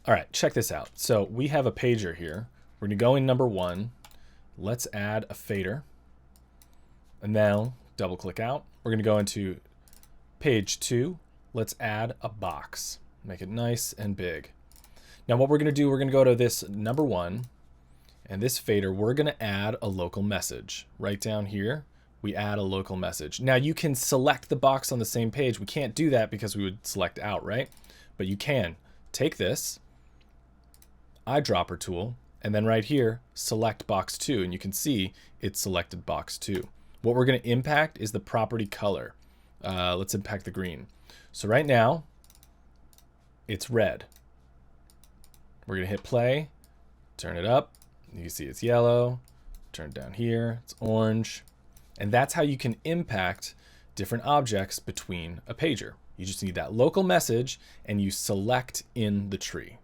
All right, check this out. So we have a pager here. We're gonna go in number 1. Let's add a fader. And now double click out. We're gonna go into page 2. Let's add a box. Make it nice and big. Now what we're gonna do, we're gonna go to this number 1 and this fader, we're gonna add a local message. Right down here, we add a local message. Now you can select the box on the same page. We can't do that because we would select out, right? But you can take this eyedropper tool, and then right here, select box 2, and you can see it's selected box 2. What we're gonna impact is the property color. Let's impact the green. So right now, it's red. We're gonna hit play, turn it up. You can see it's yellow, turn it down here, it's orange. And that's how you can impact different objects between a pager. You just need that local message and you select in the tree.